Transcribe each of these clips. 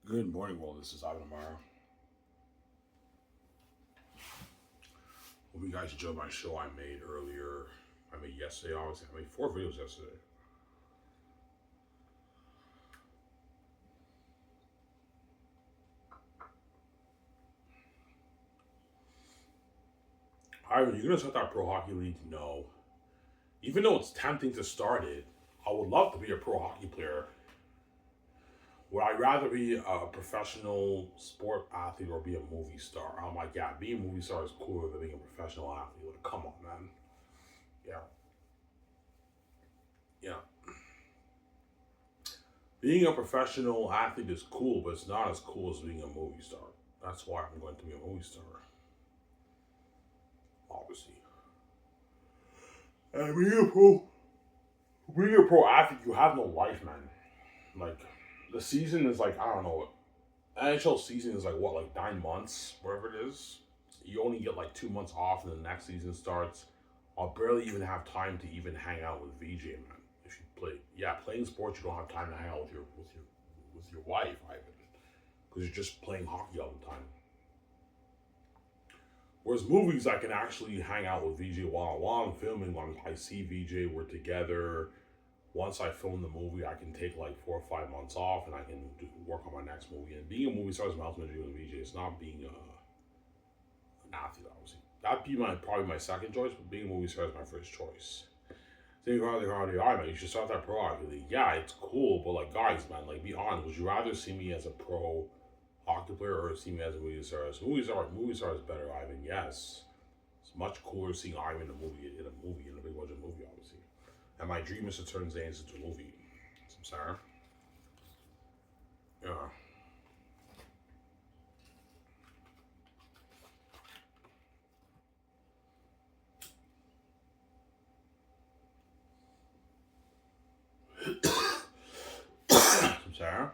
Good morning, world. This is Ivan Amara. Hope you guys enjoyed my show I made earlier. I made yesterday, obviously. I made 4 videos yesterday. Ivan, you're gonna start that pro hockey league? No. Even though it's tempting to start it, I would love to be a pro hockey player. Would I rather be a professional sport athlete or be a movie star? I'm like, yeah, being a movie star is cooler than being a professional athlete. Like, come on, man. Yeah, yeah. Being a professional athlete is cool, but it's not as cool as being a movie star. That's why I'm going to be a movie star, obviously. And being a pro athlete, you have no life, man. Like, the season is like, I don't know, NHL season is like what, like 9 months, wherever it is. You only get like 2 months off, and the next season starts. I'll barely even have time to even hang out with VJ, man. If you play, yeah, playing sports, you don't have time to hang out with your wife, Ivan, because you're just playing hockey all the time. Whereas movies, I can actually hang out with VJ while I'm filming. When I see VJ, we're together. Once I film the movie, I can take like 4 or 5 months off, and I can work on my next movie. And being a movie star is my ultimate dream with VJ. It's not being an athlete, obviously. That'd be probably my second choice, but being a movie star is my first choice. Think about the cardio, all right, man, you should start that pro hockey league. Yeah, it's cool, but like, guys, man, like, be honest. Would you rather see me as a pro hockey player or see me as a movie star? So movie star is better, Ivan. Yes, it's much cooler seeing Ivan in a big budget movie, obviously. And my dream is to turn Xanus into a movie. I'm sorry. Yeah. I'm sorry.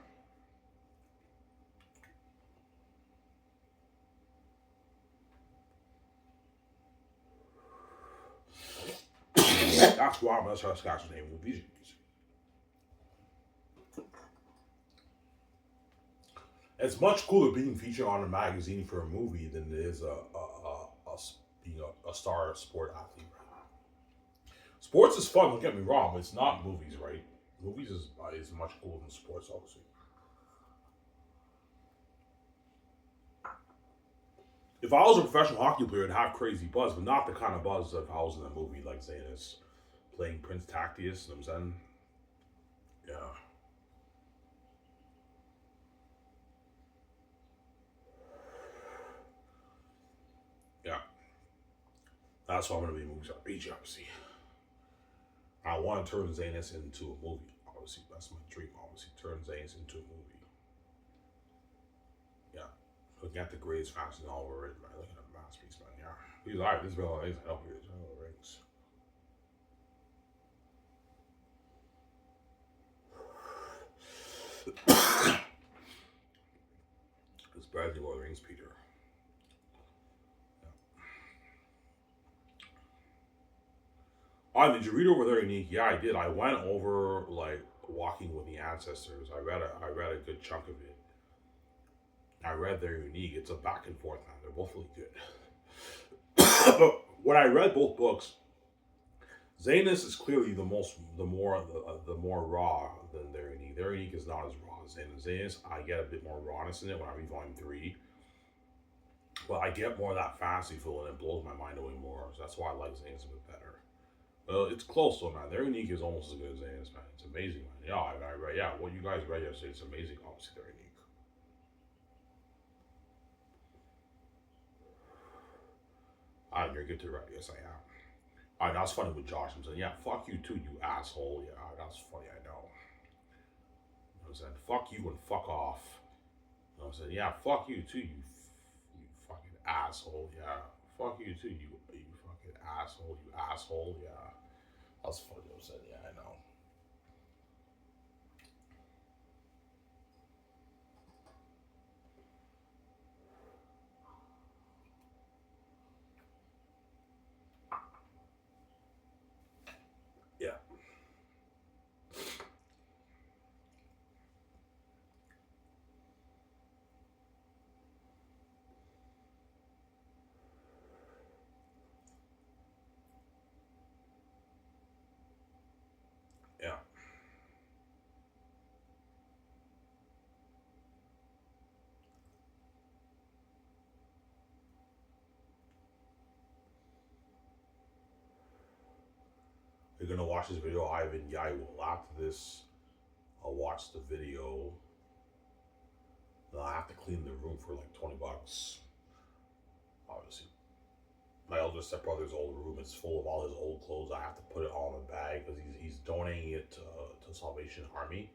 That's why I'm that's Scott's name with these. It's much cooler being featured on a magazine for a movie than it is being a star sport athlete. Sports is fun. Don't get me wrong, but it's not movies, right? Movies is much cooler than sports, obviously. If I was a professional hockey player, I'd have crazy buzz, but not the kind of buzz that if I was in a movie like Xanus playing Prince Tactius. You know what I'm saying? Yeah, yeah. That's why I'm gonna be a movie star. BG, obviously. I want to turn Xanus into a movie. Obviously, that's my dream. Obviously, turn Xanus into a movie. Yeah. Looking at the greatest fashion all over it, man. Looking at the masterpiece, man. Yeah. He's all right. This is real. He's help here. Rings. It's Bradley Lord Rings, Peter. Oh, did you read over there, Unique? Yeah, I did. I went over like walking with the ancestors. I read a good chunk of it. I read their unique. It's a back and forth, man. They're both really good. But when I read both books, Zanus is clearly the more raw than their unique. Their unique is not as raw as Zanus. Zanus, I get a bit more rawness in it when I read volume 3. But I get more of that fantasy feel and it blows my mind away more. So that's why I like Zanus a bit better. It's close though, man. Their unique is almost as good as Zanus, man. It's amazing, man. Yeah, I read. Yeah, what you guys read yesterday, it's amazing. Obviously, their unique. You're good to read. Yes, I am. That's funny with Josh. I'm saying, yeah, fuck you too, you asshole. Yeah, that's funny. I know. I'm saying, fuck you and fuck off. I'm saying, yeah, fuck you too, you fucking asshole. Yeah, fuck you too, you fucking asshole. You asshole. Yeah, that's funny. I'm saying, yeah, I know. Yeah. You're gonna watch this video, Ivan? Yeah, I will. After this, I'll watch the video. Then I have to clean the room for like $20. Obviously, my elder stepbrother's old room is full of all his old clothes. I have to put it all in a bag because he's donating it to Salvation Army,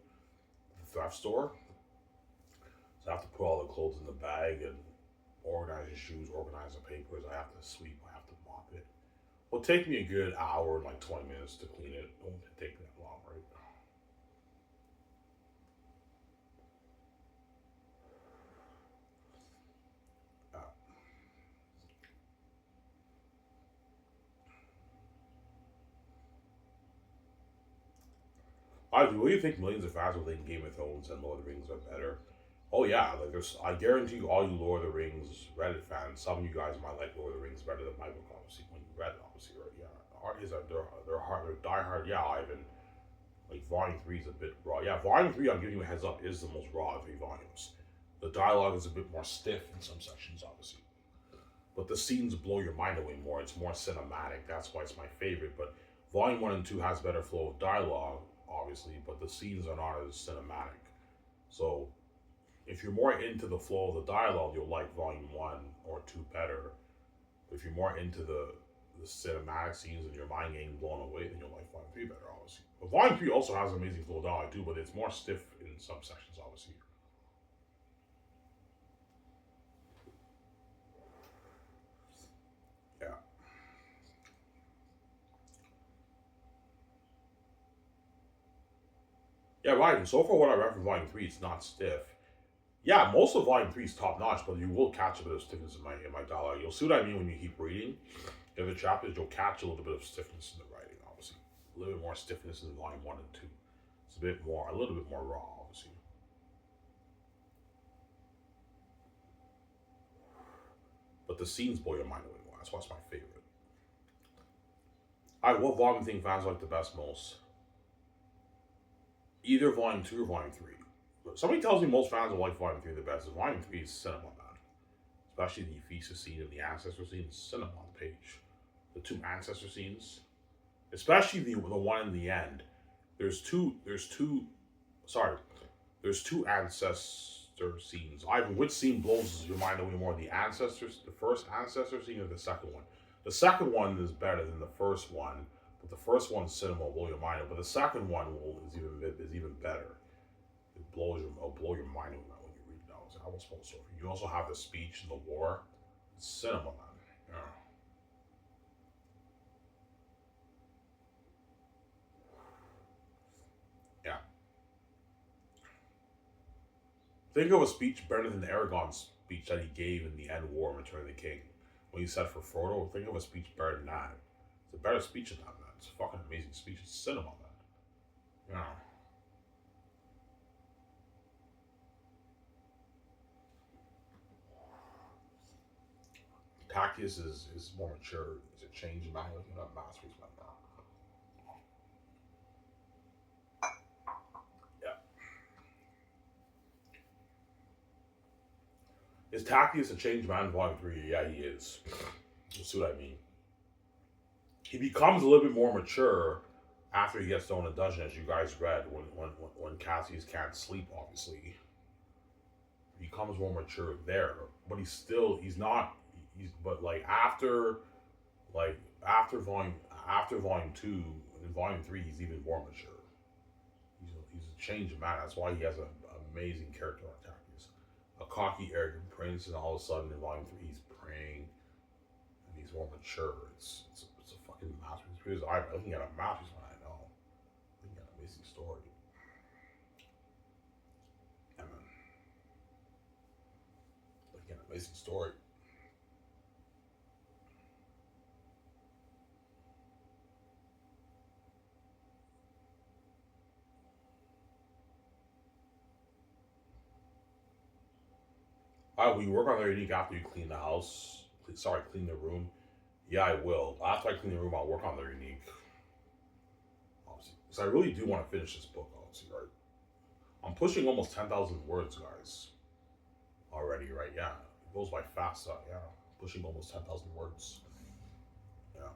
the thrift store. So I have to put all the clothes in the bag and organize the shoes, organize the papers. I have to sweep. I have to mop it. It'll take me a good hour and like 20 minutes to clean it. It won't take me that long, right? What do you think millions of fans will think Game of Thrones and Lord of the Rings are better? Oh yeah, like I guarantee you, all you Lord of the Rings Reddit fans, some of you guys might like Lord of the Rings better than my book, obviously. When you read it, obviously, right? Yeah, artists are they're diehard. Yeah, Ivan. Like Volume 3 is a bit raw. Yeah, Volume 3, I'm giving you a heads up, is the most raw of 3 volumes. The dialogue is a bit more stiff in some sections, obviously. But the scenes blow your mind away more. It's more cinematic. That's why it's my favorite. But Volume 1 and 2 has better flow of dialogue, obviously, but the scenes are not as cinematic. So if you're more into the flow of the dialogue, you'll like Volume 1 or 2 better. If you're more into the cinematic scenes and your mind getting blown away, then you'll like Volume 3 better, obviously. But Volume 3 also has amazing flow of dialogue too, but it's more stiff in some sections, obviously. Yeah. Yeah, right. And so far, what I read from Volume 3, it's not stiff. Yeah, most of Volume 3 is top notch, but you will catch a bit of stiffness in my dialogue. You'll see what I mean when you keep reading. In the chapters, you'll catch a little bit of stiffness in the writing, obviously. A little bit more stiffness in Volume 1 and 2. It's a little bit more raw, obviously. But the scenes blow your mind away more. That's why it's my favorite. Alright, what volume think fans like the best most? Either Volume 2 or Volume 3. But somebody tells me most fans will like Volume 3 the best. Volume 3 is cinema, man. Especially the Ephesus scene and the ancestor scene is cinema on the page. The 2 ancestor scenes. Especially the one in the end. There's two there's 2 ancestor scenes. Ivan, which scene blows your mind away more? The first ancestor scene, or the second one? The second one is better than the first one, but the first one's cinema will blow your mind away. But the second one is even better. It'll blow your mind away when you read those. I was supposed to. You also have the speech in the war. It's cinema, man. Yeah. Yeah. Think of a speech better than Aragorn's speech that he gave in the End War, Return of the King. When he said for Frodo, think of a speech better than that. It's a better speech than that, man. It's a fucking amazing speech. It's cinema, man. Yeah. Tactius is more mature. Is it changing man? Looking at masterpiece right now. Yeah. Is Tactius a changed man in Volume 3? Yeah, he is. You'll see what I mean. He becomes a little bit more mature after he gets thrown in a dungeon, as you guys read, when Cassius can't sleep, obviously. He becomes more mature there. But he's not but like after volume 2, in volume 3 he's even more mature. He's a changed man. That's why he has an amazing character arc. He's a cocky, arrogant prince, and all of a sudden in volume 3 he's praying and he's more mature. It's a fucking masterpiece. I'm looking at a masterpiece when I know. Looking at an amazing story. Yeah, man. Looking at an amazing story. Will you work on the unique after you clean the house? Clean the room. Yeah, I will. After I clean the room, I'll work on the unique. Obviously, because I really do want to finish this book. Obviously, right? I'm pushing almost 10,000 words, guys. Already, right? Yeah, it goes by fast. Yeah, pushing almost 10,000 words. Yeah.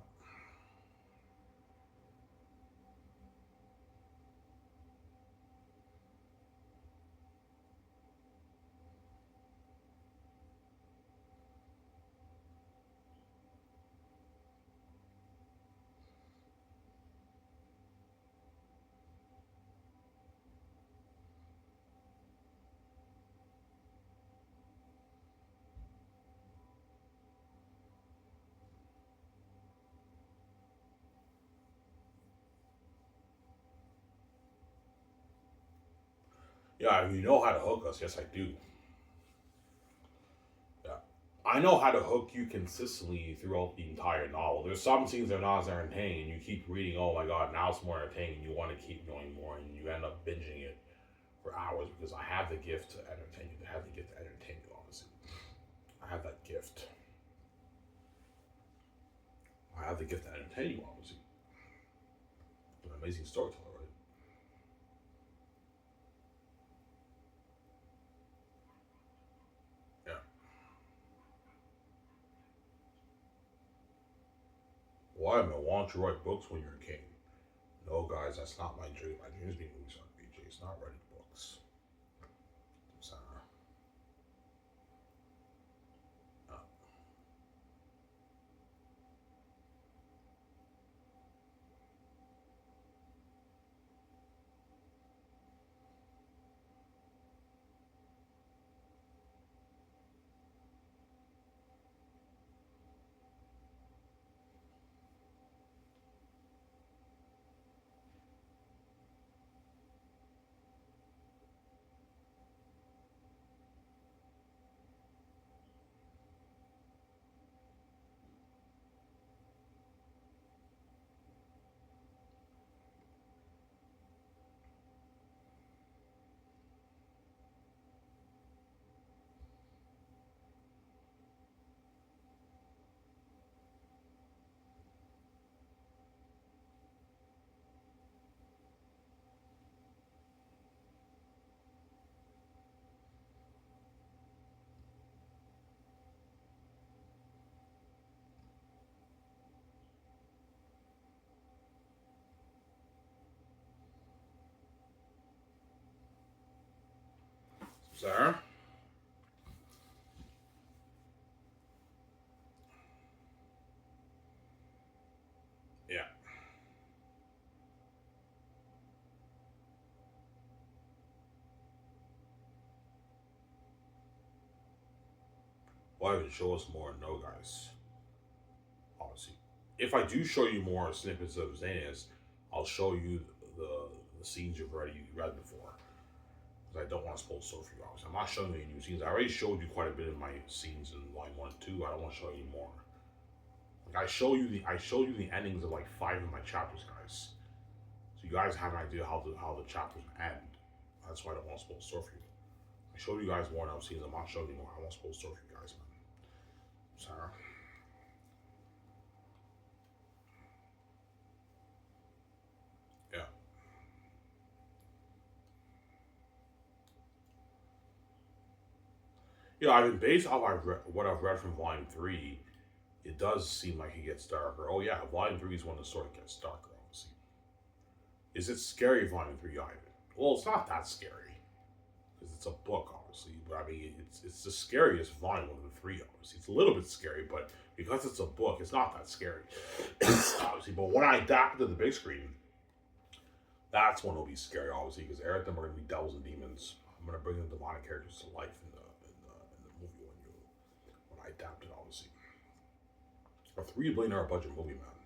Yeah, you know how to hook us. Yes, I do. Yeah. I know how to hook you consistently throughout the entire novel. There's some scenes that are not as entertaining, and you keep reading, oh my god, now it's more entertaining, and you want to keep going more, and you end up binging it for hours because I have the gift to entertain you. I have the gift to entertain you, obviously. I have that gift. I have the gift to entertain you, obviously. I'm an amazing storyteller, right? Yeah. Why, man? Why don't you write books when you're a king? No, guys, that's not my dream. My dream is being movies on BJ. It's not writing books. So, uh, Sarah? Yeah. Why even show us more? No, guys. Obviously. If I do show you more snippets of Xanus, I'll show you the, the scenes you've already read before. Because I don't want to spoil stuff for you, obviously. I'm not showing you any new scenes. I already showed you quite a bit of my scenes in line 1 and 2. I don't want to show you more. Like I showed you the endings of like 5 of my chapters, guys. So you guys have an idea how the chapters end. That's why I don't want to spoil stuff for you. I showed you guys more now scenes. I'm not showing you more. I want to spoil stuff for you guys, man. Sarah. Yeah. Yeah, I mean, based off what I've read from Volume 3, it does seem like it gets darker. Oh, yeah, Volume 3 is when the story gets darker, obviously. Is it scary, Volume 3, Ivan? Well, it's not that scary, because it's a book, obviously. But I mean, it's the scariest volume of the 3, obviously. It's a little bit scary, but because it's a book, it's not that scary, obviously. But when I adapt it to the big screen, that's when it'll be scary, obviously, because every them are going to be devils and demons. I'm going to bring the demonic characters to life in the movie when I adapt it, obviously. A $3 billion budget movie, man.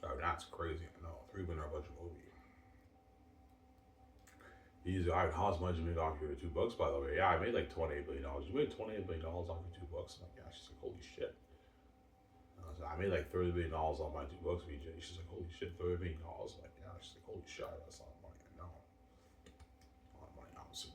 I mean, that's crazy. I know, $3 billion budget movie. He's I how's much you made off your 2 books, by the way? Yeah, I made like $28 billion. You made $28 billion off your 2 books. I'm like, yeah, she's like, holy shit. I made like $30 billion on my 2 books, VJ. She's like, holy shit, $30 billion. Like, yeah, she's like, holy shit, that's a lot of money. I know. A lot of money, obviously.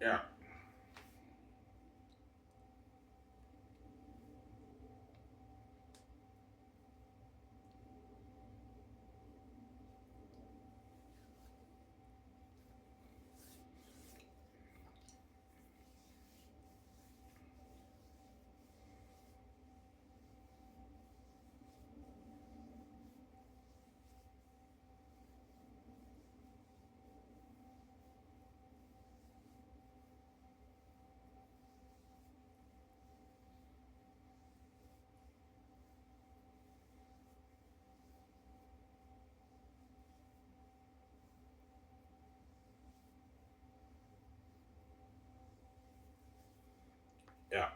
Yeah. Yeah,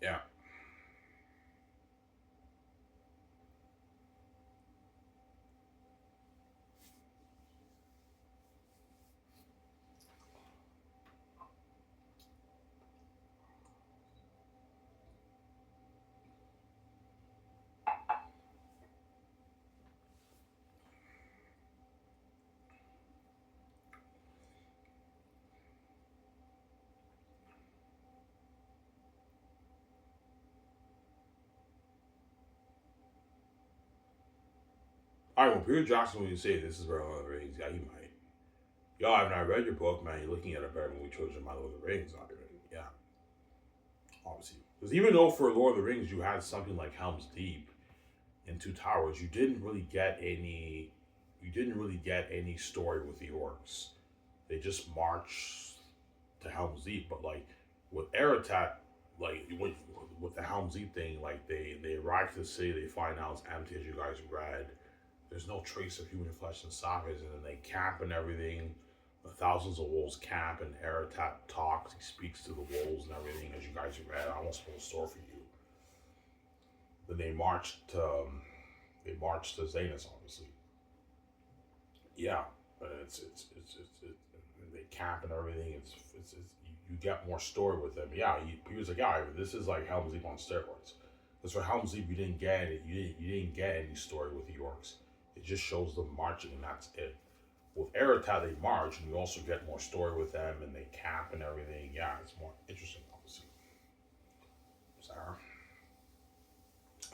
yeah. All right, well, Peter Jackson, when you say this is where Lord of the Rings, yeah, he might. Yo, I've not read your book, man. You're looking at a better movie choice than my Lord of the Rings. Yeah, obviously. Because even though for Lord of the Rings you had something like Helm's Deep and Two Towers, you didn't really get any. You didn't really get any story with the orcs. They just march to Helm's Deep, but like with Aratat, like with the Helm's Deep thing, like they arrive to the city, they find out it's empty, as you guys read. There's no trace of human flesh and sagas, and then they camp and everything. The thousands of wolves camp, and Aratat talks. He speaks to the wolves and everything, as you guys read. I almost full story for you. Then they marched to Xanus, obviously. Yeah, but they camp and everything. It's you get more story with them. Yeah, he was like, yeah, this is like Helm's Deep on steroids. Because for Helm's Deep, you didn't get any story with the orcs. It just shows them marching, and that's it. With Eritrea, they march, and you also get more story with them, and they camp and everything. Yeah, it's more interesting, obviously. Sarah,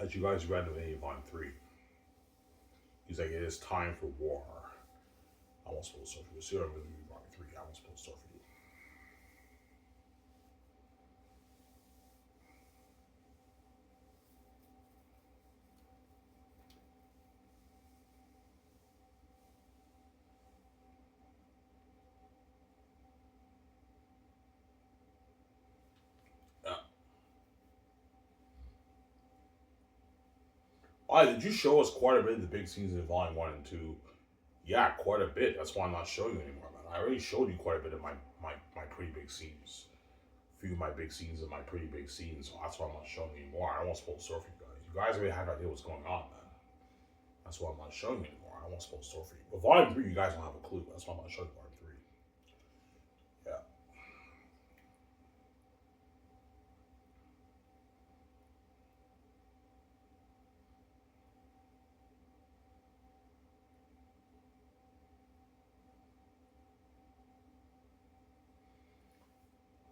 as you guys read in Volume 3, he's like, it is time for war. I won't spoil the story for you. See what I'm going to do in Volume 3. I won't spoil the story for you. Yeah. Did you show us quite a bit of the big scenes in Volume 1 and 2? Yeah, quite a bit. That's why I'm not showing you anymore, man. I already showed you quite a bit of my pretty big scenes. A few of my big scenes and my pretty big scenes, so that's why I'm not showing you anymore. I don't want to spoil the story for you guys. You guys already have no idea what's going on, man. That's why I'm not showing you anymore. I don't want to spoil the story for you. But Volume 3, you guys don't have a clue. That's why I'm not showing you Volume 3. Yeah.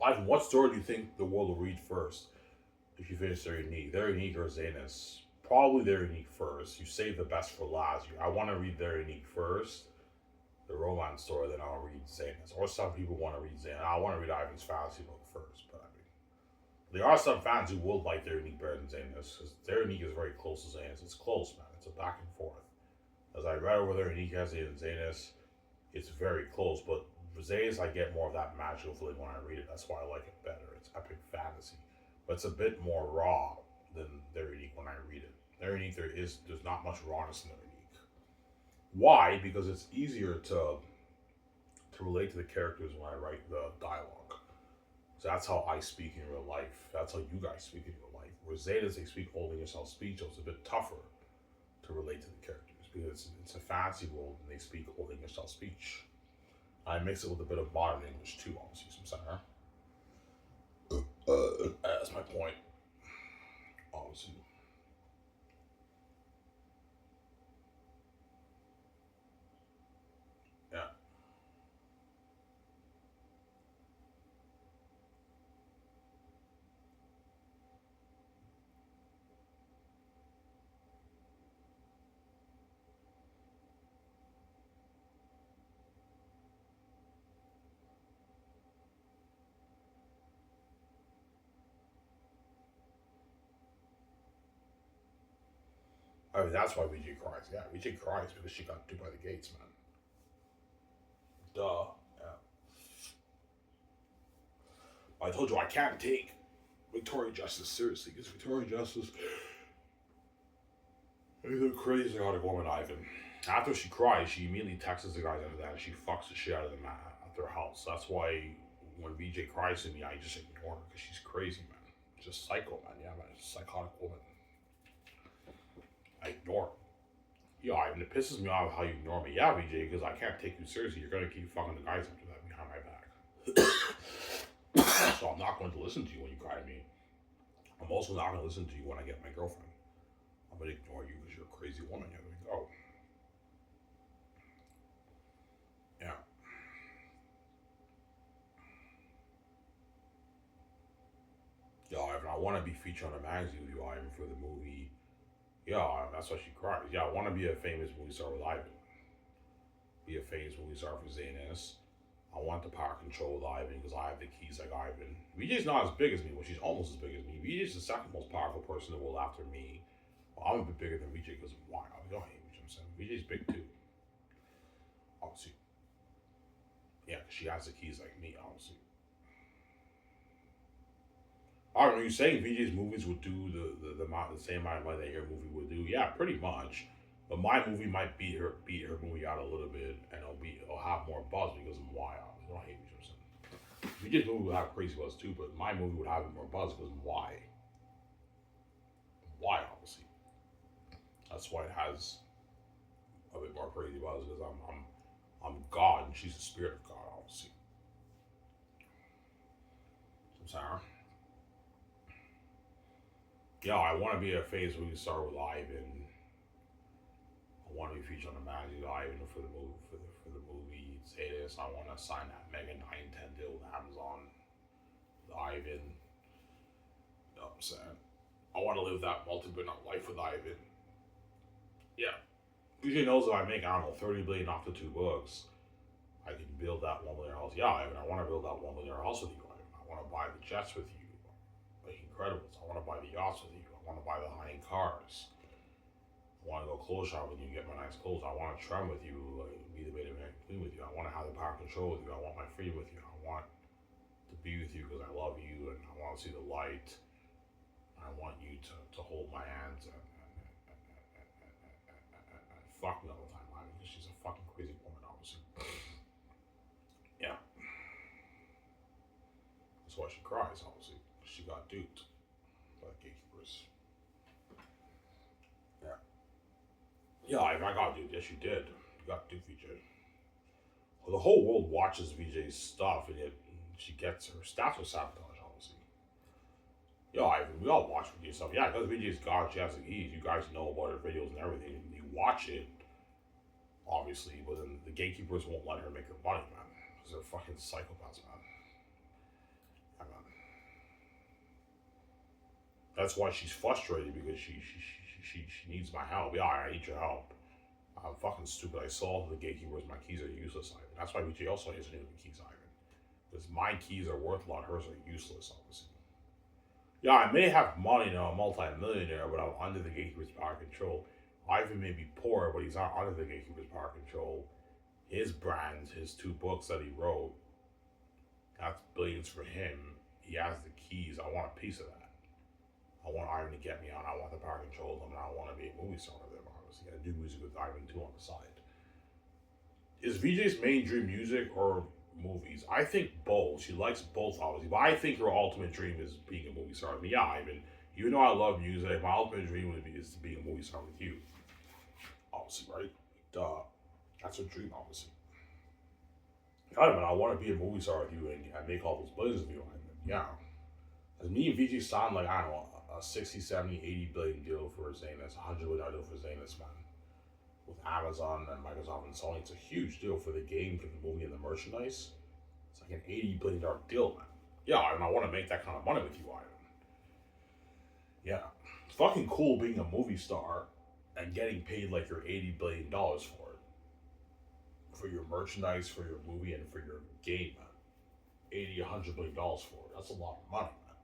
Ivan, what story do you think the world will read first if you finish their unique? Their unique or Xanus? Probably their unique first. You save the best for last. I want to read their unique first, the romance story, then I'll read Xanus. Or some people want to read Xanus. I want to read Ivan's fantasy book first, but I mean, there are some fans who will like their unique better than Xanus because their unique is very close to Xanus. It's close, man. It's a back and forth. As I read over their unique as in Xanus, it's very close, but for Xanus, I get more of that magical feeling when I read it. That's why I like it better. It's epic fantasy, but it's a bit more raw than their unique when I read it. Their unique, there's not much rawness in their unique. Why? Because it's easier to relate to the characters when I write the dialogue. So that's how I speak in real life. That's how you guys speak in real life. Where Zetas, they speak Old English style speech, so it's a bit tougher to relate to the characters because it's a fantasy world and they speak Old English style speech. I mix it with a bit of modern English too, obviously, some center. That's my point, obviously. Yeah. I mean, that's why VJ cries. Yeah, VJ cries because she got duped by the gates, man. Duh. Yeah. I told you I can't take Victoria Justice seriously because Victoria Justice is a crazy out of woman, Ivan. After she cries, she immediately texts the guys after that and she fucks the shit out of them at their house. That's why when VJ cries to me, I just ignore her because she's crazy, man. Just psycho, man. Yeah, man. She's a psychotic woman. I ignore her. Yeah, and it pisses me off how you ignore me. Yeah, VJ, because I can't take you seriously. You're going to keep fucking the guys after that behind my back. So I'm not going to listen to you when you cry to me. I'm also not going to listen to you when I get my girlfriend. I'm going to ignore you because you're a crazy woman. You're going to go. Yeah. Yeah, Ivan, I want to be featured on a magazine with you, Ivan, for the movie. Yeah, that's why she cries. Yeah, I want to be a famous movie star with Ivan. Be a famous movie star for Xanus. I want the power control with Ivan because I have the keys like Ivan. VJ's not as big as me, but she's almost as big as me. VJ's the second most powerful person in the world after me. Well, I'm a bit bigger than VJ because I'm wild. You don't hate me, what I'm saying. VJ's big too. Obviously. Yeah, because she has the keys like me, obviously. I don't know, you're saying VJ's movies would do the same amount of money that your movie would do? Yeah, pretty much. But my movie might beat her movie out a little bit, and it'll have more buzz because I'm wild. You don't hate me, Joseph. VJ's movie would have crazy buzz too, but my movie would have more buzz because I'm why. Why, obviously. That's why it has a bit more crazy buzz because I'm God and she's the spirit of God, obviously. I'm sorry. Yeah, I want to be a phase where we start with Ivan. I want to be featured on the magazine Ivan for the movie. For the movie, say this. I want to sign that Mega 910 deal with Amazon. With Ivan. You know what I'm saying? I want to live that multi-billion life with Ivan. Yeah. VJ knows if I make, I don't know, 30 billion off the two books, I can build that $1 million house. Yeah, Ivan, I want to build that $1 million house with you, Ivan. I want to buy the jets with you. Like Incredibles. I want to buy the yachts with you. I want to buy the high-end cars. I want to go clothes shop with you, get my nice clothes. I want to trim with you, like, be the maid of queen with you. I want to have the power control with you. I want my freedom with you. I want to be with you because I love you and I want to see the light. I want you to hold my hands and fuck me all the time, I mean, because she's a fucking crazy woman, obviously. Yeah. That's why she cries, obviously. She got duped by the gatekeepers. Yeah. Yeah, I got duped. Yes, you did. You got duped, VJ. Well, the whole world watches VJ's stuff, and yet she gets her stats are sabotaged, obviously. Yeah, Ivan, we all watch VJ stuff. Yeah, because VJ's God, she has the keys. You guys know about her videos and everything. You watch it, obviously, but then the gatekeepers won't let her make her money, man. Because they're fucking psychopaths, man. Yeah, man. That's why she's frustrated because she needs my help. Yeah, I need your help. I'm fucking stupid. I saw the gatekeepers. My keys are useless, Ivan. That's why VJ also has new keys, Ivan. Because my keys are worth a lot. Hers are useless, obviously. Yeah, I may have money now, I'm a multi-millionaire, but I'm under the gatekeeper's power control. Ivan may be poor, but he's not under the gatekeeper's power control. His brands, his two books that he wrote, that's billions for him. He has the keys. I want a piece of that. I want Ivan to get me on. I want the power control of them, and I want to be a movie star with them, obviously. I do music with Ivan too on the side. Is VJ's main dream music or movies? I think both. She likes both, obviously, but I think her ultimate dream is being a movie star with me. Yeah, Ivan, even though I love music, my ultimate dream is to be a movie star with you. Obviously, right? Duh. That's her dream, obviously. Ivan, I want to be a movie star with you and make all those billions with you, Ivan. Yeah. As me and VJ sound like, I don't know, a 60, 70, 80 billion deal for Xanus, $100 billion deal for Xanus, man. With Amazon and Microsoft and Sony, it's a huge deal for the game, for the movie, and the merchandise. It's like an $80 billion deal, man. Yeah, and I want to make that kind of money with you, Ivan. Yeah. It's fucking cool being a movie star and getting paid like your $80 billion for it. For your merchandise, for your movie, and for your game, man. $80, $100 billion for it. That's a lot of money, man.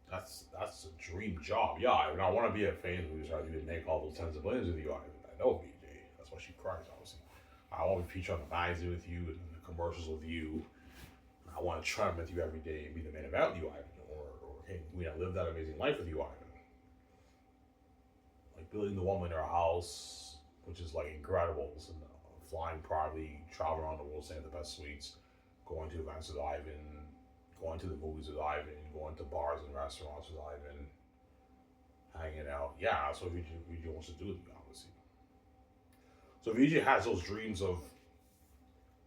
That's a dream job. Yeah, I mean, I want to be a fan who's trying to make all those tens of billions with you. I know VJ. That's why she cries, obviously. I want to feature on the magazine with you and the commercials with you. I want to try with you every day and be the man about you, Ivan. Or hey, we live that amazing life with you, Ivan. Like building the $1 million house, which is like incredible, and flying privately, traveling around the world, staying at the best suites, going to events with Ivan, going to the movies with Ivan, going to bars and restaurants with Ivan, hanging out. Yeah, that's what VJ wants to do with me, obviously. So VJ has those dreams of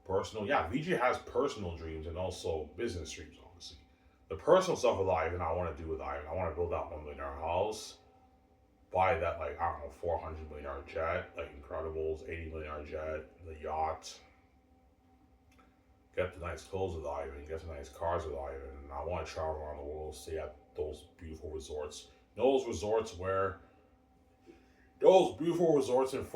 personal. Yeah, VJ has personal dreams and also business dreams, obviously. The personal stuff with Ivan, I want to do with Ivan. I want to build that $1 million house, buy that like I don't know $400 million jet, like Incredibles, $80 million jet, the yacht. Get the nice clothes with Ivan, get the nice cars with Ivan. And I want to travel around the world, stay at those beautiful resorts. Those resorts where those beautiful resorts those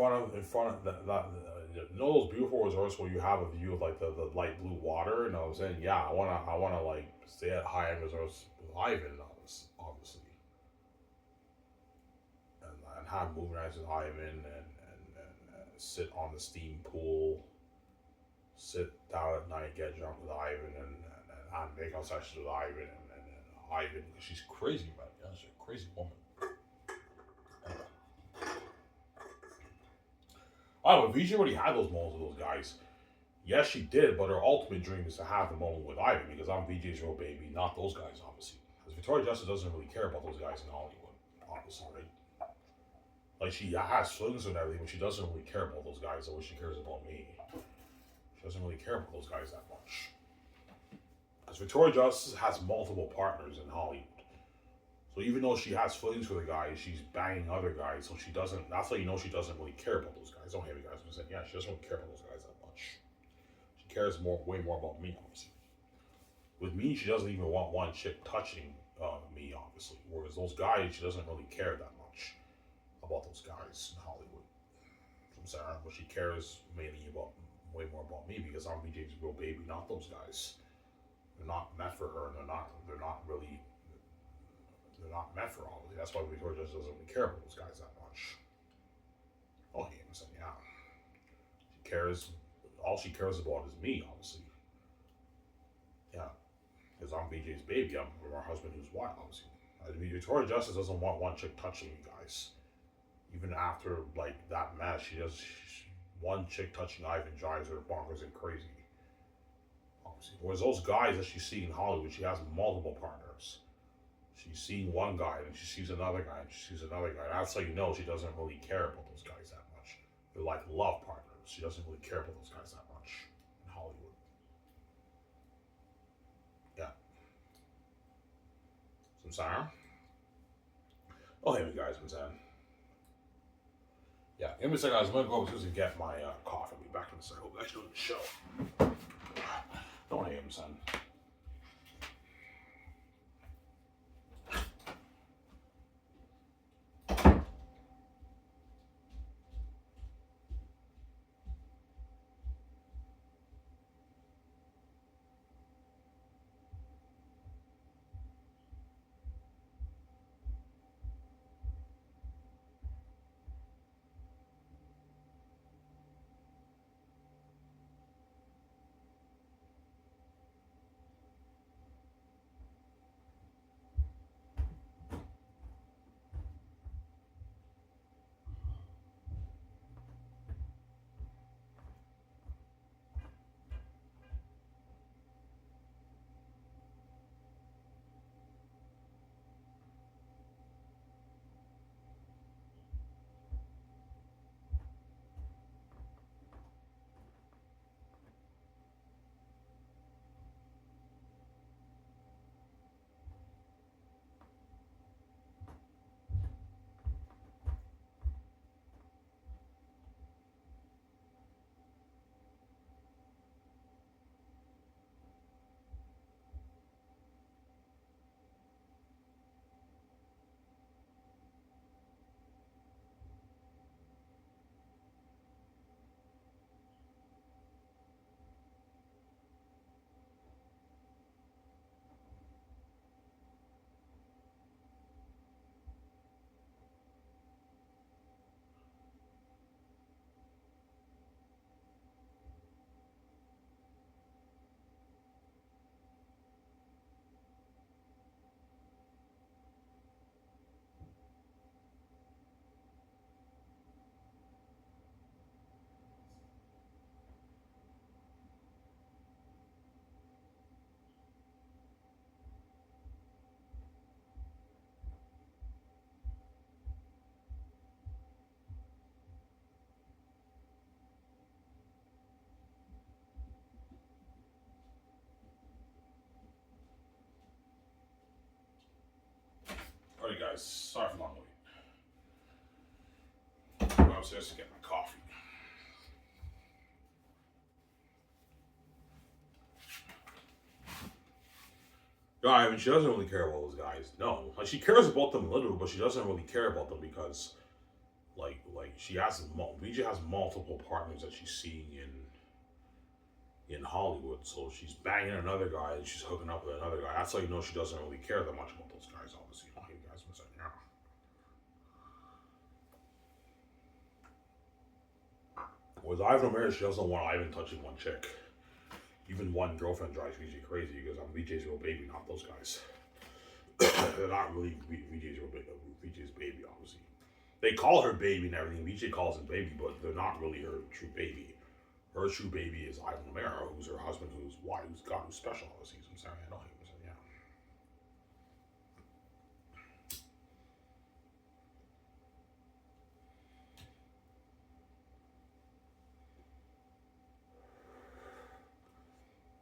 beautiful resorts where you have a view of like the light blue water. You know what I'm saying? Yeah, I wanna like stay at high end resorts with Ivan, obviously, and have movie nights with Ivan and sit on the steam pool, sit down at night, get drunk with Ivan, and make out sessions with Ivan and Ivan. She's crazy, man. Yeah, she's a crazy woman. Oh, but VJ already had those moments with those guys. Yes, she did, but her ultimate dream is to have the moment with Ivan because I'm VJ's real baby, not those guys, obviously. Because Victoria Justice doesn't really care about those guys in Hollywood, obviously, right? Like, she has feelings and everything, but she doesn't really care about those guys the way she cares about me. She doesn't really care about those guys that much. Because Victoria Justice has multiple partners in Hollywood. So even though she has feelings for the guys, she's banging other guys. So she doesn't. That's how you know she doesn't really care about those guys. Don't hear me guys saying, yeah, she doesn't really care about those guys that much. She cares way more about me, obviously. With me, she doesn't even want one chick touching me, obviously. Whereas those guys, she doesn't really care that much about those guys in Hollywood. I'm sorry, but she cares mainly about way more about me because I'm BJ's real baby, not those guys. They're not meant for her, and they're not really they're not meant for all of it. That's why Victoria just doesn't really care about those guys that much. Oh, yeah, I'm saying, yeah. She cares, all she cares about is me, obviously. Yeah. Because I'm BJ's baby. I'm her husband who's white, obviously. I mean, Victoria Justice doesn't want one chick touching you guys. Even after, like, that mess, one chick touching Ivan drives her bonkers and crazy. Obviously. Whereas those guys that she's seeing in Hollywood, she has multiple partners. She's seeing one guy, and she sees another guy, and she sees another guy. That's how you know she doesn't really care about those guys that much. They're like love partners. She doesn't really care about those guys that much in Hollywood. Yeah. Some sound? Oh, hey, guys, I'm saying. Yeah, give me a second, guys. I'm gonna go upstairs and get my coffee. I'll be back in a second. Hope you guys doing the show. Don't hate him, son. Alright guys, sorry for the long wait. I'm upstairs to get my coffee. No, I mean, she doesn't really care about those guys. No, like she cares about them a little, but she doesn't really care about them because, she has VJ has multiple partners that she's seeing in Hollywood. So she's banging another guy and she's hooking up with another guy. That's how you know she doesn't really care that much about those guys. Obviously, you know, you guys must yeah. With Ivan O'Mara, she doesn't want Ivan touching one chick. Even one girlfriend drives VJ crazy because I'm VJ's real baby, not those guys. They're not really VJ's baby, obviously. They call her baby and everything. VJ calls him baby, but they're not really her true baby. Her true baby is Ivan O'Mara, who's her husband, who's God, who's special, obviously. I'm sorry, I know him. So, yeah.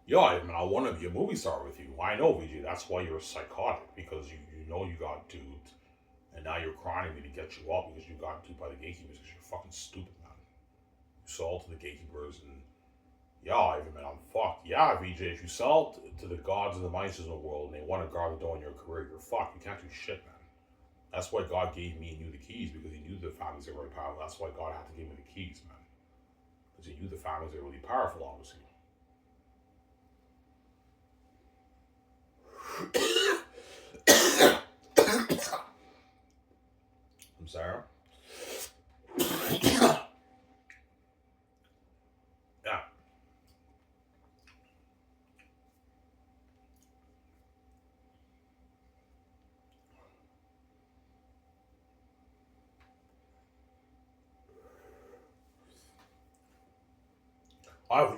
Yeah, I mean, I want to be a movie star with you. I know, VJ. That's why you're psychotic, because you know you got duped, and now you're crying me to get you up because you got duped by the gatekeepers because you're fucking stupid, man. You sold to the gatekeepers, and yeah, Ivan, man, I'm fucked. Yeah, VJ, if you sell to the gods and the monsters in the world and they want to guard the door in your career, you're fucked. You can't do shit, man. That's why God gave me and you the keys, because he knew the families that were really powerful. That's why God had to give me the keys, man. Because he knew the families that were really powerful, obviously. I'm sorry. Yeah.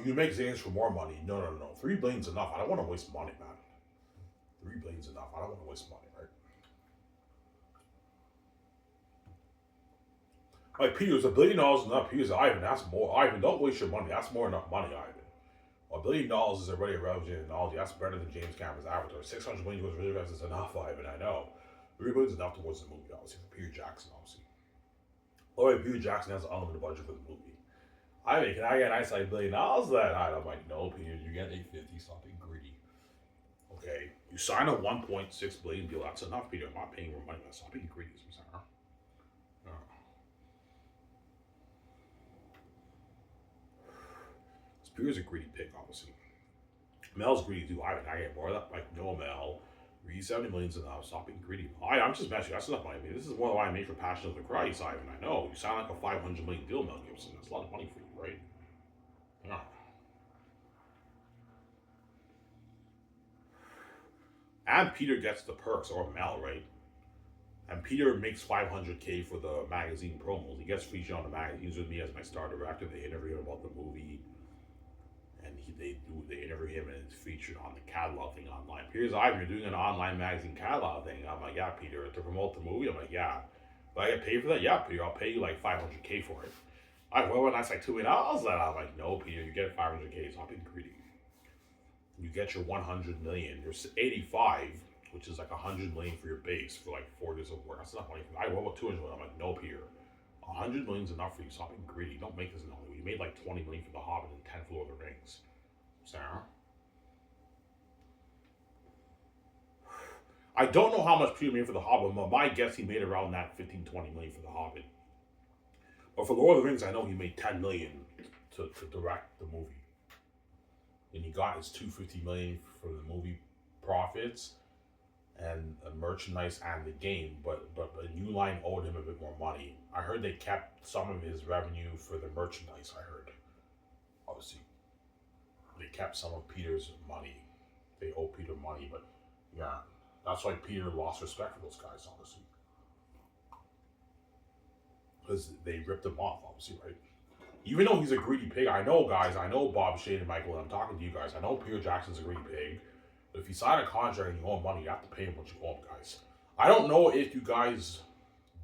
You make Xanus for more money. No. $3 billion's enough. I don't want to waste money, man. $3 billion's enough. I don't want to waste money, right? Like Peter's $1 billion enough. Peter's Ivan. That's more. Ivan, don't waste your money. That's more enough money, Ivan. $1 billion is already a revolution in technology. That's better than James Cameron's Avatar. 600 million was really is enough, Ivan. I know. $3 billion is enough towards the movie, obviously, for Peter Jackson, obviously. Oh, wait, Peter Jackson has an unlimited budget for the movie. Ivan, can I get a nice $1 billion that night? I'm like, no, Peter, you get $850. Stop being greedy. Okay, you sign a $1.6 billion deal. That's enough, Peter. I'm not paying more money. Stop being greedy. No. Peter's a greedy pig, obviously. Mel's greedy too. Ivan, I get more of that. Like, no, Mel. Read 70 million's enough. Stop being greedy. I'm just messing. That's enough money. I mean, this is more than why I made for Passion of the Christ, Ivan. I know. You sound like a 500 million deal, Mel Gibson. That's a lot of money for you, right? Yeah. And Peter gets the perks, or Mel, right? And Peter makes $500K for the magazine promos. He gets featured on the magazines with me as my star director. They interview him about the movie. And they interview him and it's featured on the catalog thing online. Peter's Ivan, you're doing an online magazine catalog thing. I'm like, yeah, Peter, to promote the movie. I'm like, yeah. Do I get paid for that? Yeah, Peter, I'll pay you like $500K for it. Well, that's like $2 million. I'm like, no, Peter, you get $500K. Stop being greedy. You get your 100 million. You're 85, which is like 100 million for your base for like 4 years of work. That's enough money. What about 200 million? I'm like, no, Peter. 100 million's enough for you. Stop being greedy. Don't make this enough. You made like 20 million for The Hobbit and 10 for Lord of the Rings. Sarah? I don't know how much Peter made for The Hobbit, but my guess he made around that 15-20 million for The Hobbit. But for Lord of the Rings, I know he made 10 million to direct the movie. And he got his $250 million for the movie profits and merchandise and the game, but New Line owed him a bit more money. I heard they kept some of his revenue for the merchandise. I heard, obviously, they kept some of Peter's money. They owe Peter money, but yeah, that's why Peter lost respect for those guys, obviously, because they ripped him off, obviously, right? Even though he's a greedy pig, I know, guys. I know Bob, Shane, and Michael, and I'm talking to you guys. I know Peter Jackson's a greedy pig. But if you sign a contract and you owe him money, you have to pay him what you owe him, guys. I don't know if you guys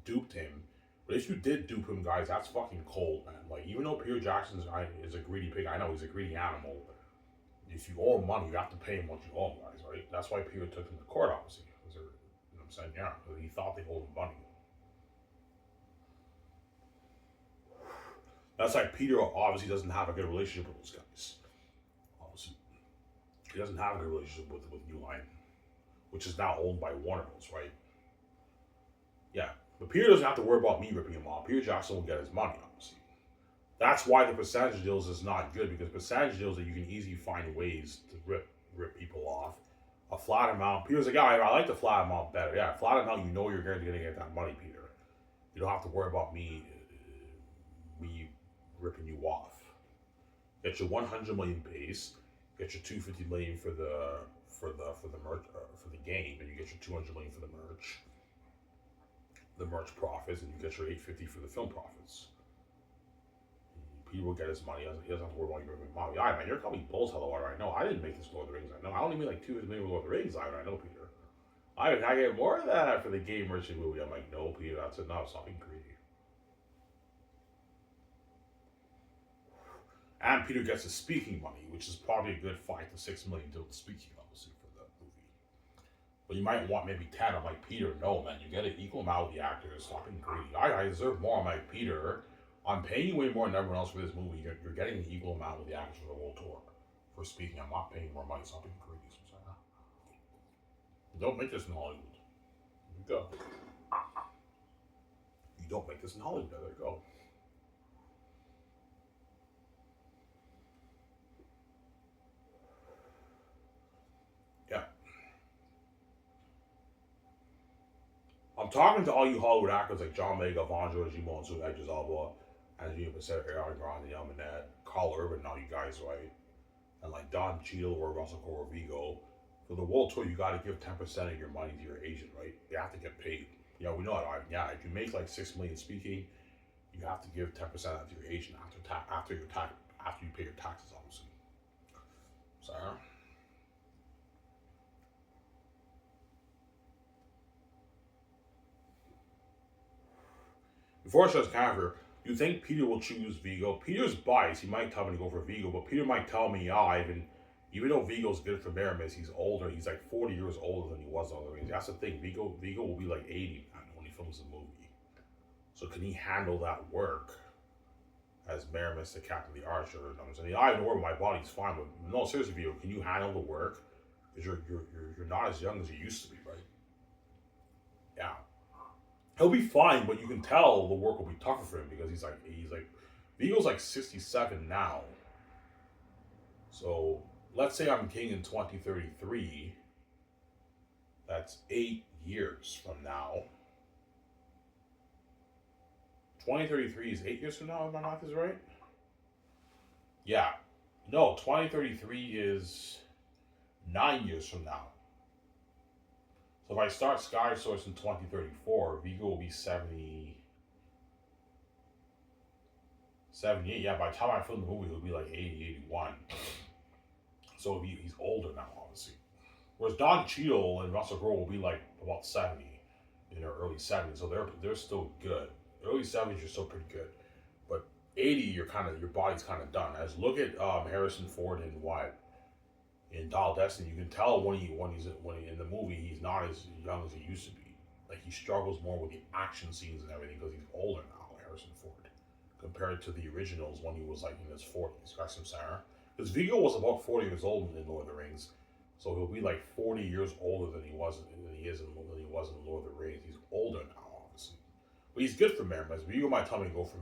duped him, but if you did dupe him, guys, that's fucking cold, man. Like, even though Peter Jackson is a greedy pig, I know he's a greedy animal. If you owe him money, you have to pay him what you owe him, guys, right? That's why Peter took him to court, obviously. You know what I'm I'm saying, yeah, he thought they owed him money. That's like Peter obviously doesn't have a good relationship with those guys. Obviously, he doesn't have a good relationship with New Line, which is now owned by Warner Bros. Right? Yeah, but Peter doesn't have to worry about me ripping him off. Peter Jackson will get his money, obviously. That's why the percentage deals is not good, because percentage deals that you can easily find ways to rip people off. A flat amount. Peter's like, yeah, I like the flat amount better. Yeah, flat amount, you know you're going to get that money, Peter. You don't have to worry about me ripping you off. Get your 100 million base, get your 250 million for the merch for the game, and you get your 200 million for the merch profits, and you get your 850 for the film profits. Peter will get his money. He doesn't have to worry about you ripping him off. Yeah, man, you're calling me bulls. Hello, I know. I didn't make this Lord of the Rings. I know. I only made like 2 million with Lord of the Rings. I know, Peter. I get more of that for the game merchant movie. I'm like, no, Peter, that's enough. Stop being greedy. And Peter gets his speaking money, which is probably a good $5 to $6 million deal to speaking, obviously, for the movie. But you might want maybe 10. I'm like, Peter, no, man, you get an equal amount with the actors. Stop being greedy. I deserve more. I'm like, Peter, I'm paying you way more than everyone else for this movie. You're getting an equal amount with the actors for the whole tour. For speaking, I'm not paying more money. Stop being greedy. Don't make this in Hollywood. There you go. You don't make this in Hollywood. There you go. Yeah. I'm talking to all you Hollywood actors like John Mega, Vonjo, Jimon, Su, Edges, Alba, Angelina Bassett, Aaron Grande, Elmanet, Carl Urban, all you guys, right? And like Don Cheadle or Russell Crowe or Vigo. For the world tour, you got to give 10% of your money to your agent, right? You have to get paid. Yeah, we know that. Right? Yeah, if you make like $6 million speaking, you have to give 10% of to your agent after you pay your taxes, obviously. So. Before I show this counter, do you think Peter will choose Vigo? Peter's biased. He might tell me to go for Vigo, but Peter might tell me, even though Vigo's good for Maramis, he's older. He's like 40 years older than he was on the Rings. That's the thing. Vigo will be like 80 when he films the movie. So can he handle that work as Maramis, the captain of the Archer? I have no worry, my body's fine, but no, seriously, Vigo, can you handle the work? Because you're not as young as you used to be, right? Yeah. He'll be fine, but you can tell the work will be tougher for him because he's like Vigo's like 67 now. So let's say I'm king in 2033. That's 8 years from now. 2033 is 8 years from now, if my math is right. Yeah. No, 2033 is 9 years from now. So if I start Sky Source in 2034, Vigo will be 78. Yeah, by the time I film the movie, he'll be like 80, 81. So he's older now, obviously. Whereas Don Cheadle and Russell Crowe will be like about 70 in their early 70s. So they're still good. Early 70s, you're still pretty good. But 80, your body's kind of done. As look at Harrison Ford in Dial Destiny, you can tell when he's in the movie, he's not as young as he used to be. Like he struggles more with the action scenes and everything because he's older now, Harrison Ford, compared to the originals when he was like in his 40s. Got some Sarah. Because Vigo was about 40 years old in Lord of the Rings, so he'll be like 40 years older than he is in Lord of the Rings. He's older now, obviously, but he's good for Maramis. Vigo might tell me to go for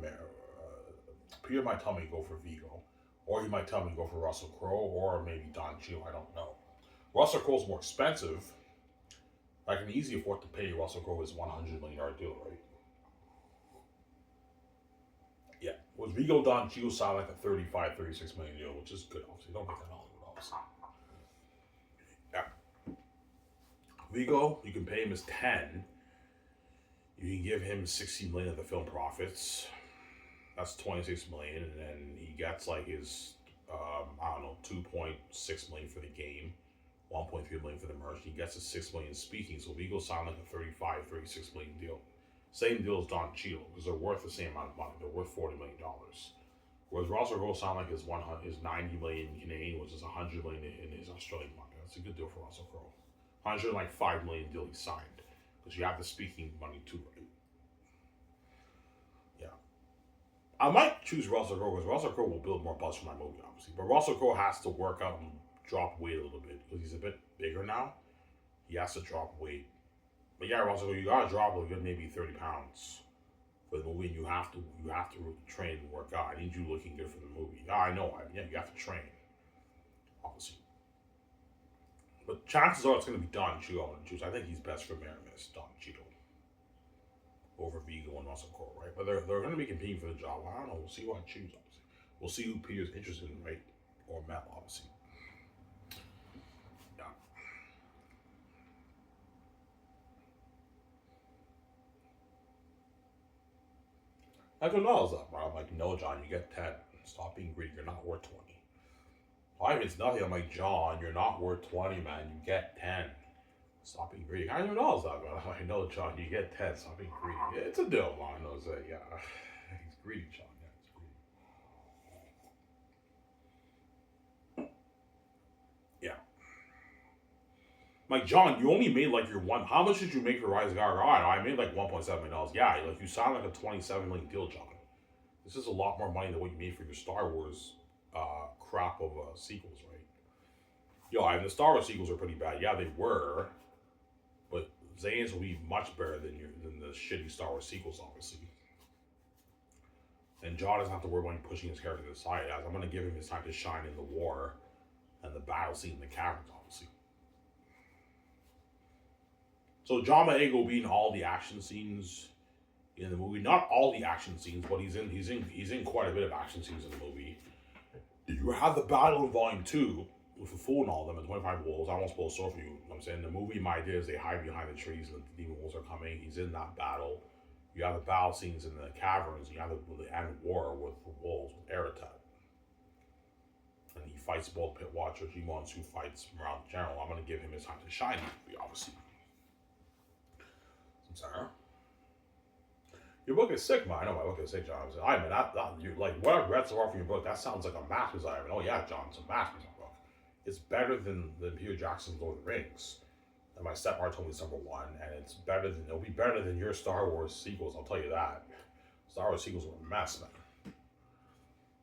Peter might tell me to go for Vigo, or he might tell me to go for Russell Crowe, or maybe Don Cheadle. I don't know. Russell Crowe's more expensive. I can easily afford to pay Russell Crowe his $100 million deal, right? Yeah. Was Vigo Don Cheadle sound like a $35-36 million deal, which is good, obviously. Don't make that Hollywood, obviously. Yeah. Vigo, you can pay him his 10. You can give him 60 million of the film profits. That's 26 million, and then he gets like his 2.6 million for the game, 1.3 million for the merch. He gets a 6 million speaking, so Vigo sound like a 35-36 million deal. Same deal as Don Cheadle, because they're worth the same amount of money. They're worth $40 million. Whereas Russell Crowe sound like his 90 million Canadian, which is 100 million in his Australian market. That's a good deal for Russell Crowe. 105 million deal he signed. because you have the speaking money too, right? Yeah. I might choose Russell Crowe because Russell Crowe will build more buzz for my movie, obviously. But Russell Crowe has to work out and drop weight a little bit because he's a bit bigger now. He has to drop weight. But yeah, Russell Crowe, you gotta drop a good maybe 30 pounds for the movie, and you have to train and work out. I need you looking good for the movie. Yeah, I know. Yeah, you have to train, obviously. But chances are it's going to be Don Cheadle and choose. I think he's best for Maramis, Don Cheadle, over Vigo and Russell Crowe, right? But they're going to be competing for the job. I don't know. We'll see who I choose, obviously. We'll see who Peter's interested in, right? Or Mel, obviously. Yeah. $100 up, bro. I'm like, no, John, you get 10. Stop being greedy. You're not worth 20. Why if it's nothing? I'm like, John, you're not worth 20, man. You get 10. Stop being greedy. $100 up, man. I'm like, no, John, you get 10. Stop being greedy. Yeah, it's a deal, man. I know it's yeah. He's greedy, John. Yeah, he's greedy. Yeah. Like, John, you only made like your one. How much did you make for Rise of Skywalker? I made like $1.7 million. Yeah, like you signed like a $27 million deal, John. This is a lot more money than what you made for your Star Wars crap of sequels, right? Yo, I mean, the Star Wars sequels are pretty bad. Yeah, they were, but Xanus will be much better than the shitty Star Wars sequels, obviously. And John doesn't have to worry about pushing his character to the side. As I'm going to give him his time to shine in the war and the battle scene in the caverns, obviously. So John Boyega will be in all the action scenes in the movie. Not all the action scenes, but he's in quite a bit of action scenes in the movie. You have the battle in Volume 2 with a fool and all of them and 25 wolves. I won't spoil the story for you. I'm saying the movie, my idea is they hide behind the trees and the demon wolves are coming. He's in that battle. You have the battle scenes in the caverns. And you have the end war with the wolves with Eratat. And he fights both Pit Watcher, G-Mons, who fights around the general. I'm going to give him his time to shine, obviously. I'm sorry. Your book is sick, man. I know my book is sick, John. I mean, you like what I've read so far from your book. That sounds like a masterpiece. I mean, oh yeah, John, it's a masterpiece book. It's better than Peter Jackson's Lord of the Rings. And my stepmother told me it's #1, and it'll be better than your Star Wars sequels. I'll tell you that. Star Wars sequels were a mess, man.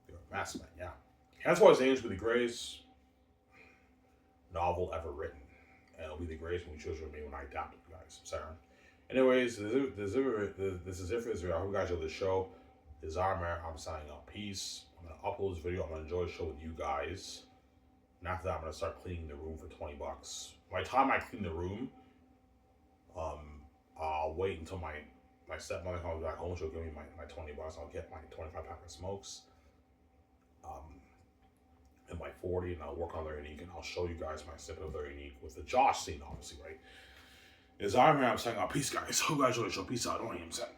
They were a mess, man. Yeah. That's why Xanus will be the greatest novel ever written, and it'll be the greatest when we chose for me when I adapted, guys. Sorry. Anyways, this is it for this video. I hope you guys enjoyed the show. This is Armor. I'm signing out. Peace. I'm going to upload this video. I'm going to enjoy the show with you guys. And after that, I'm going to start cleaning the room for $20. By the time I clean the room, I'll wait until my stepmother comes back home. She'll give me my $20. I'll get my 25 pack of smokes. And my 40, and I'll work on their unique, and I'll show you guys my sip of their unique with the Josh scene, obviously, right? Is Iron Man. I'm saying, peace, guys. Hope you guys enjoyed the show. Peace out. I don't know what I'm saying.